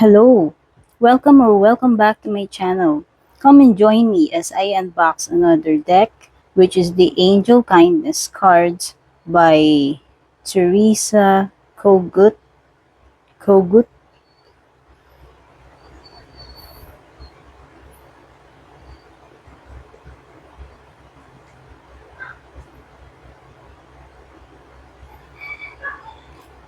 Hello, welcome back to my channel. Come and join me as I unbox another deck, which is the Angel Kindness cards by Teresa Kogut. Kogut.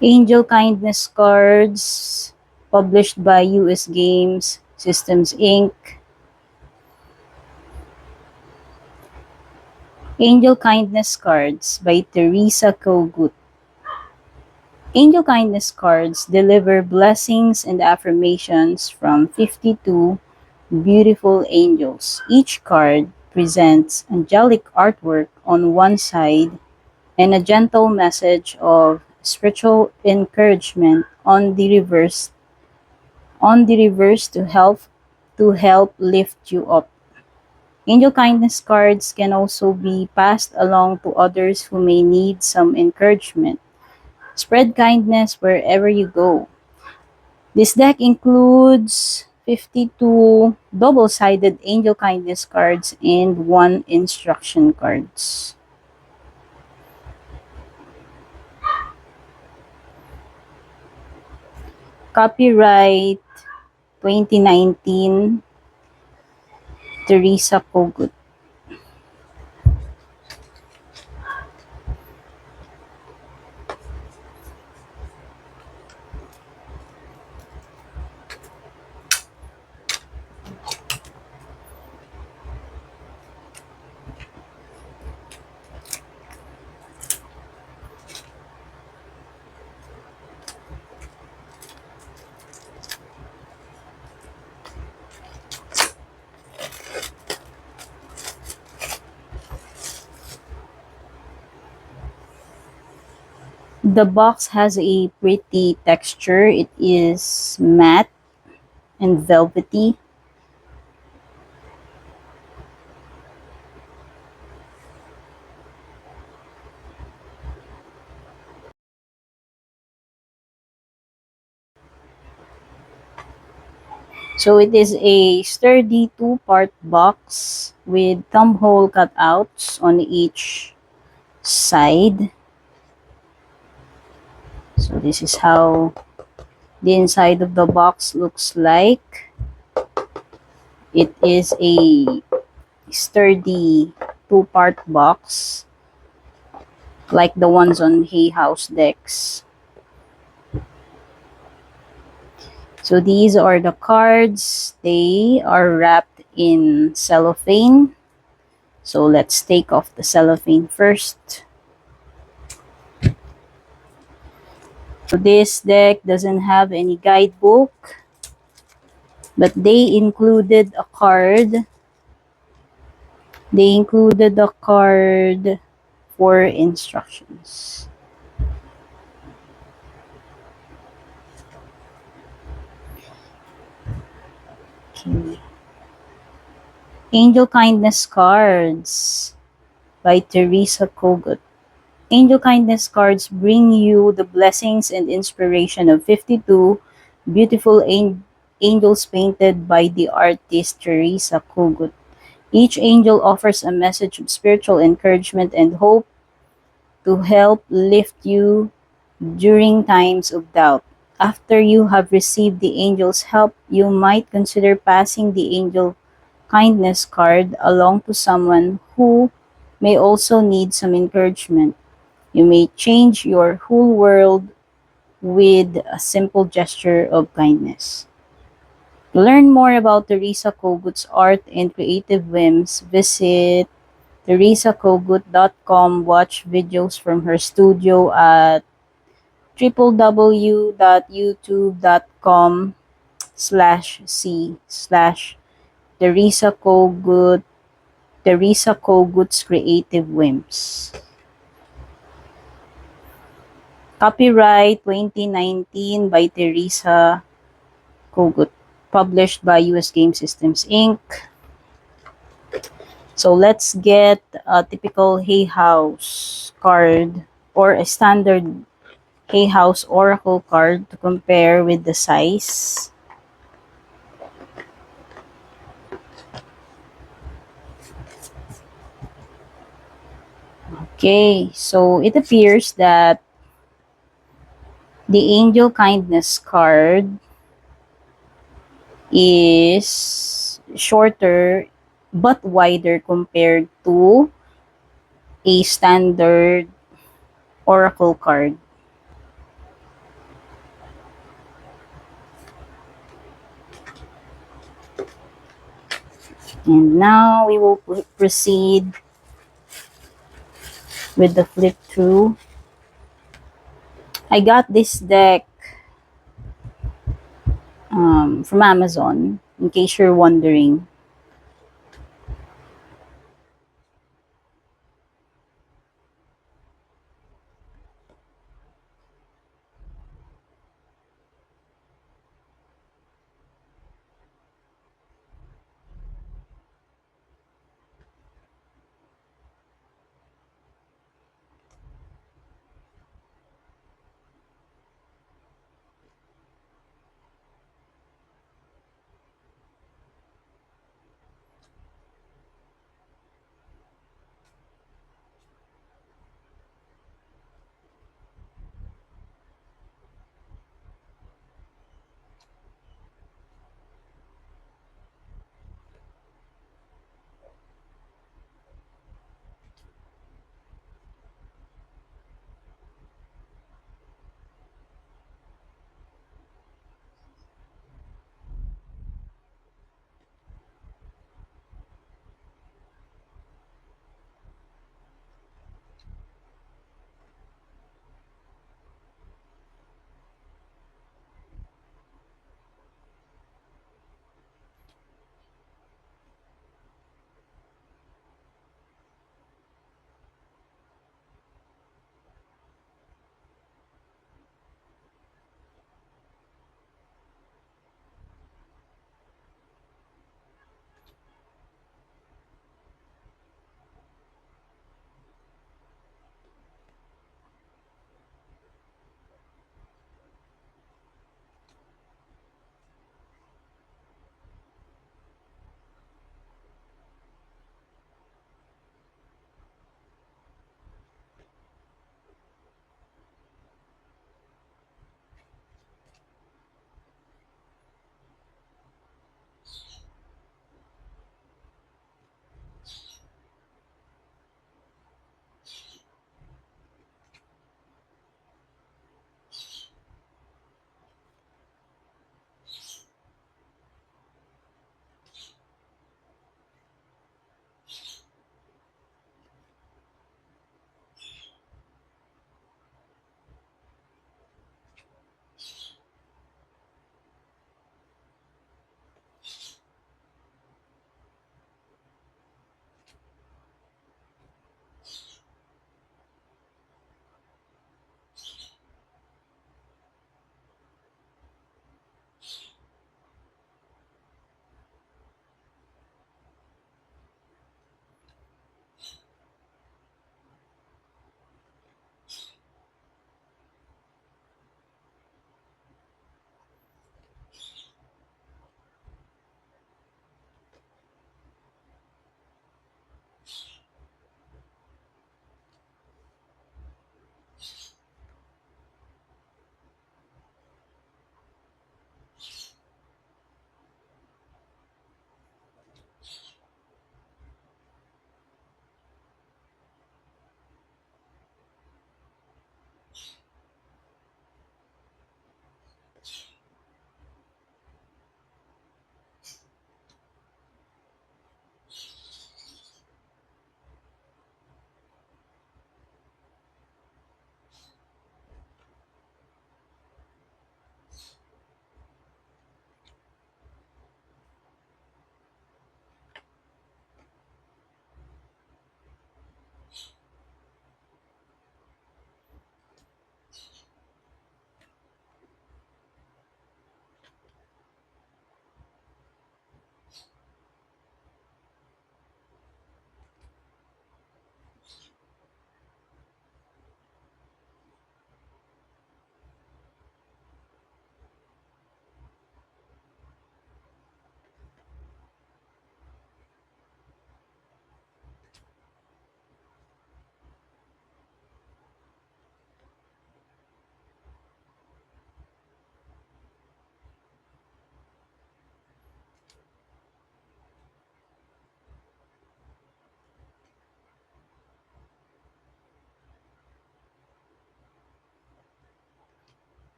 Angel Kindness cards published by US Games Systems Inc. Angel Kindness cards by Teresa Kogut. Angel Kindness cards deliver blessings and affirmations from 52 beautiful angels. Each card presents angelic artwork on one side and a gentle message of spiritual encouragement on the reverse to help lift you up. Angel kindness cards can also be passed along to others who may need some encouragement. Spread kindness wherever you go. This deck includes 52 double-sided angel kindness cards and 1 instruction cards. Copyright 2019, Teresa Kogut. The box has a pretty texture. It is matte and velvety. So it is a sturdy two-part box with thumbhole cutouts on each side. So this is how the inside of the box looks like. It is a sturdy two-part box like the ones on Hay House decks. So these are the cards. They are wrapped in cellophane. So let's take off the cellophane first. So this deck doesn't have any guidebook, but they included a card. They included a card for instructions. Okay. Angel Kindness cards by Teresa Kogut. Angel Kindness cards bring you the blessings and inspiration of 52 beautiful angels painted by the artist Teresa Kogut. Each angel offers a message of spiritual encouragement and hope to help lift you during times of doubt. After you have received the angel's help, you might consider passing the angel kindness card along to someone who may also need some encouragement. You may change your whole world with a simple gesture of kindness. To learn more about Teresa Kogut's art and creative whims, visit teresakogut.com. Watch videos from her studio at www.youtube.com/c/Teresa Kogut, Teresa Kogut's Creative Whims. Copyright 2019 by Teresa Kogut. Published by US Game Systems Inc. So let's get a typical Hay House card or a standard Hay House Oracle card to compare with the size. Okay, so it appears that the angel kindness card is shorter but wider compared to a standard oracle card. And now we will proceed with the flip through. I got this deck from Amazon, in case you're wondering.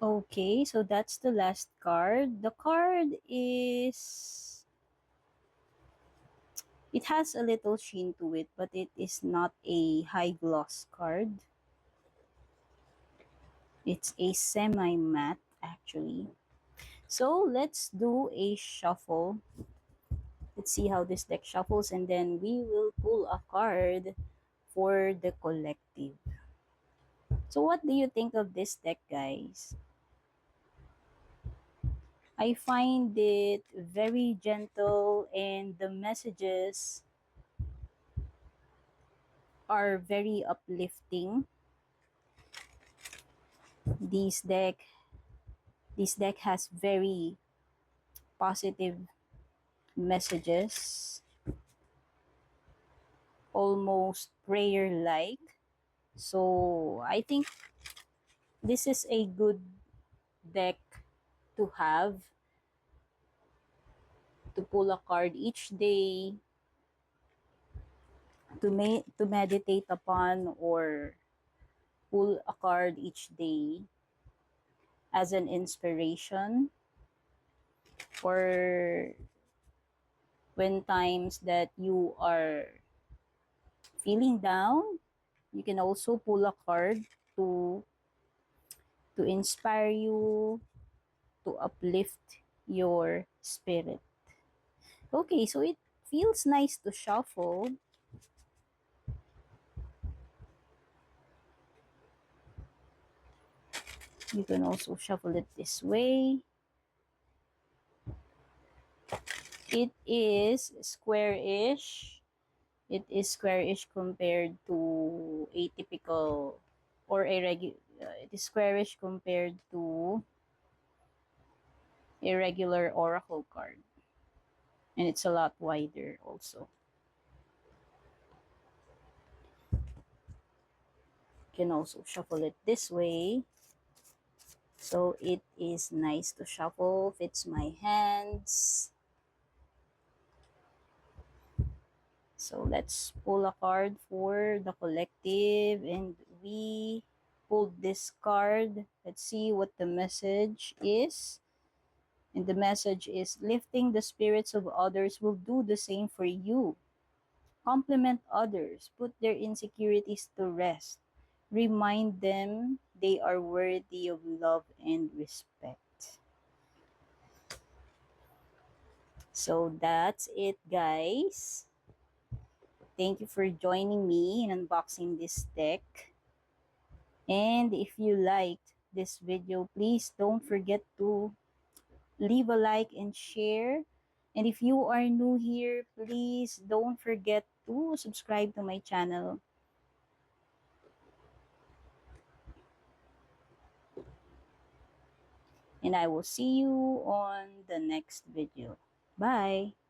Okay, so that's the last card. The card is, it has a little sheen to it, but it is not a high gloss card. It's a semi matte actually. So let's do a shuffle. Let's see how this deck shuffles, and then we will pull a card for the collective. So what do you think of this deck, guys? I find it very gentle, and the messages are very uplifting. This deck this deck has very positive messages, almost prayer like. So I think this is a good deck to have, to pull a card each day, to meditate upon, or pull a card each day as an inspiration, or when times that you are feeling down, you can also pull a card to inspire you, to uplift your spirit. Okay, so it feels nice to shuffle. You can also shuffle it this way. It is square-ish. It is square-ish compared to a typical, or a it is square-ish compared to a regular oracle card. And it's a lot wider also. You can also shuffle it this way. So it is nice to shuffle, fits my hands. So let's pull a card for the collective, and we pulled this card. Let's see what the message is. And the message is, lifting the spirits of others will do the same for you. Compliment others, put their insecurities to rest. Remind them they are worthy of love and respect. So that's it, guys. Thank you for joining me in unboxing this deck. And if you liked this video, please don't forget to leave a like and share. And if you are new here, please don't forget to subscribe to my channel. And I will see you on the next video. Bye!